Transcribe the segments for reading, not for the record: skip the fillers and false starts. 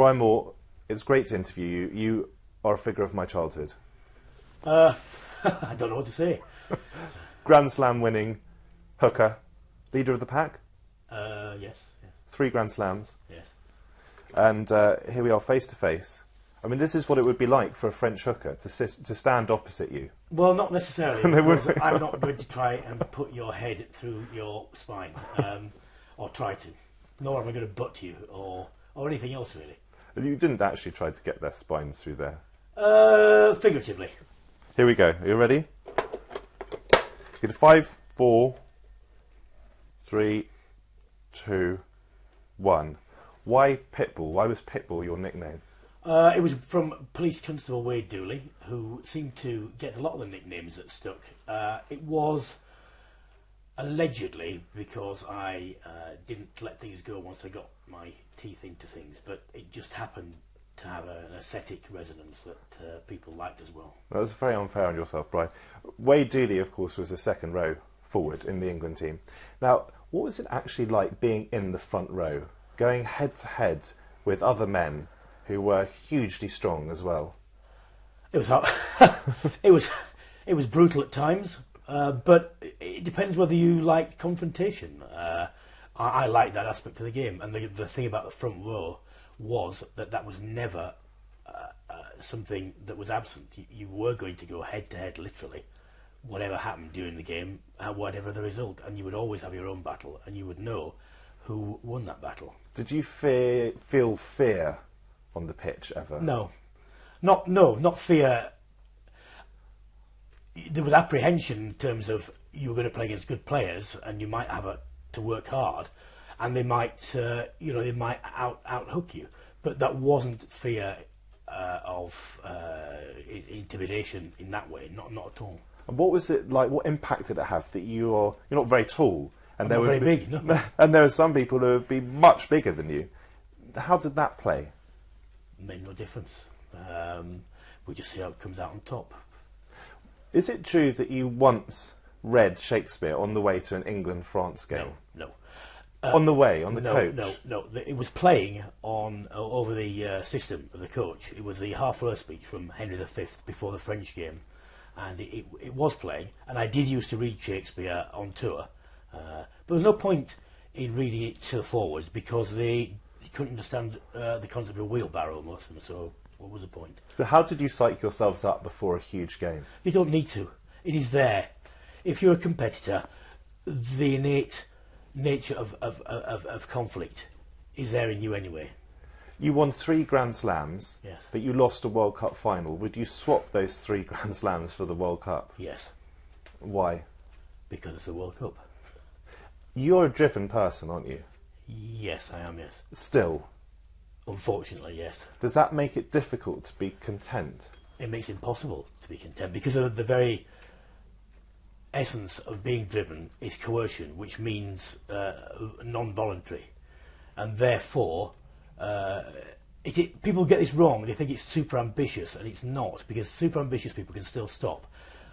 Brian Moore, it's great to interview you. You are a figure of my childhood. I don't know what to say. Grand Slam winning hooker, leader of the pack. Yes. 3 Grand Slams. Yes. And here we are face to face. I mean, this is what it would be like for a French hooker to stand opposite you. Well, not necessarily, because I'm not going to try and put your head through your spine, or try to. Nor am I going to butt you, or anything else, really. You didn't actually try to get their spines through there. Figuratively. Here we go. Are you ready? Get a 5, 4, 3, 2, 1. Why Pitbull? Why was Pitbull your nickname? It was from Police Constable Wade Dooley, who seemed to get a lot of the nicknames that stuck. It was allegedly because I didn't let things go once I got my teeth into things, but it just happened to have an aesthetic resonance that people liked as well. That was very unfair on yourself, Brian. Wade Dooley, of course, was a second row forward in the England team. Now, what was it actually like being in the front row, going head to head with other men who were hugely strong as well? It was hard. It was brutal at times, but it depends whether you liked confrontation. I liked that aspect of the game, and the thing about the front row was that was never something that was absent. You were going to go head to head, literally, whatever happened during the game, whatever the result, and you would always have your own battle, and you would know who won that battle. Did you feel fear on the pitch ever? No, not fear. There was apprehension in terms of you were going to play against good players, and you might have to work hard, and they might, they might out-hook you. But that wasn't fear of intimidation in that way. Not at all. And what was it like? What impact did it have that you're not very tall, and I'm not very big, no. And there are some people who would be much bigger than you? How did that play? Made no difference. We just see how it comes out on top. Is it true that you once read Shakespeare on the way to an England-France game? No. On the way, on the coach? No. It was playing over the system of the coach. It was the half-hour speech from Henry V before the French game, and it was playing. And I did used to read Shakespeare on tour, but there was no point in reading it to the forwards because they couldn't understand the concept of a wheelbarrow, most of them. So what was the point? So how did you psych yourselves up before a huge game? You don't need to. It is there. If you're a competitor, the innate nature of conflict is there in you anyway. You won 3 Grand Slams, Yes. but you lost a World Cup final. Would you swap those 3 Grand Slams for the World Cup? Yes. Why? Because it's the World Cup. You're a driven person, aren't you? Yes, I am, yes. Still. Unfortunately, yes. Does that make it difficult to be content? It makes it impossible to be content because of the very essence of being driven is coercion, which means non-voluntary, and therefore people get this wrong. They think it's super ambitious, and it's not, because super ambitious people can still stop.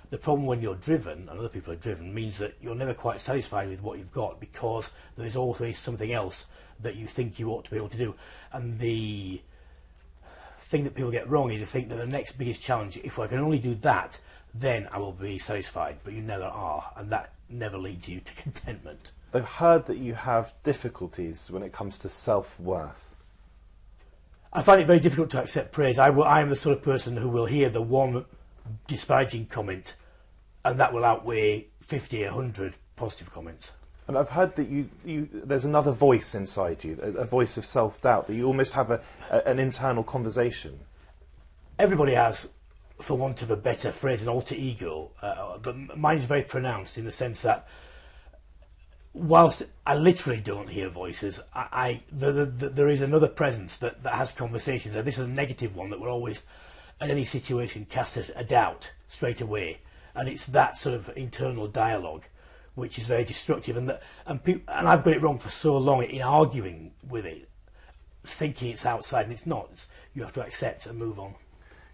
The problem when you're driven, and other people are driven, means that you're never quite satisfied with what you've got because there's always something else that you think you ought to be able to do. And the thing that people get wrong is to think that the next biggest challenge, if I can only do that, then I will be satisfied. But you never are, and that never leads you to contentment. I've heard that you have difficulties when it comes to self-worth. I find it very difficult to accept praise. I am the sort of person who will hear the one disparaging comment, and that will outweigh 50, 100 positive comments. And I've heard that there's another voice inside you, a voice of self-doubt, that you almost have an internal conversation. Everybody has, for want of a better phrase, an alter ego, but mine is very pronounced in the sense that whilst I literally don't hear voices, there is another presence that has conversations, and this is a negative one that will always, in any situation, cast a doubt straight away, and it's that sort of internal dialogue which is very destructive, and I've got it wrong for so long in arguing with it, thinking it's outside, and it's not. You have to accept and move on.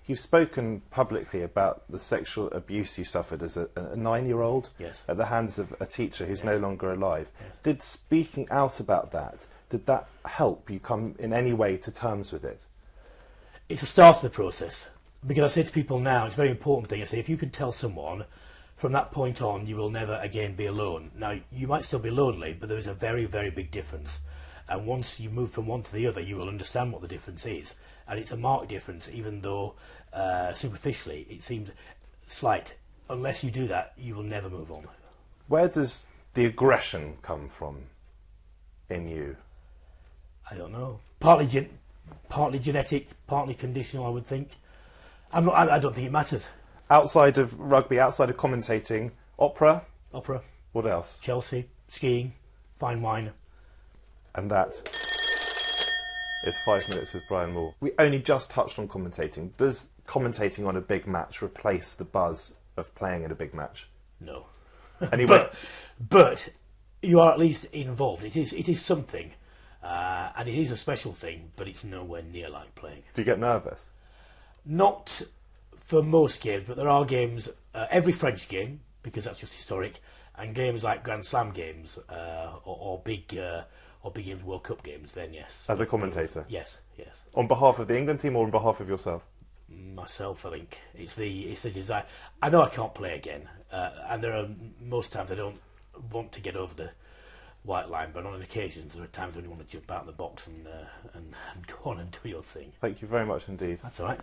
You've spoken publicly about the sexual abuse you suffered as a 9-year-old Yes. at the hands of a teacher who's no longer alive. Yes. Did speaking out about that, Did that help you come in any way to terms with it? It's the start of the process. Because I say to people now, it's a very important thing. I say, if you can tell someone, from that point on, you will never again be alone. Now, you might still be lonely, but there is a very, very big difference. And once you move from one to the other, you will understand what the difference is. And it's a marked difference, even though superficially it seems slight. Unless you do that, you will never move on. Where does the aggression come from in you? I don't know. Partly genetic, partly conditional, I would think. I don't think it matters. Outside of rugby, outside of commentating, opera? Opera. What else? Chelsea, skiing, fine wine. And that is 5 Minutes with Brian Moore. We only just touched on commentating. Does commentating on a big match replace the buzz of playing in a big match? No. Anyway, but you are at least involved. It is something, and it is a special thing, but it's nowhere near like playing. do you get nervous? Not for most games, but there are games, every French game, because that's just historic, and games like Grand Slam games or big games, World Cup games, then yes. As a commentator? Yes. On behalf of the England team or on behalf of yourself? Myself, I think. It's the desire. I know I can't play again, and there are most times I don't want to get over the white line, but on occasions there are times when you want to jump out of the box and go on and do your thing. Thank you very much indeed. That's all right.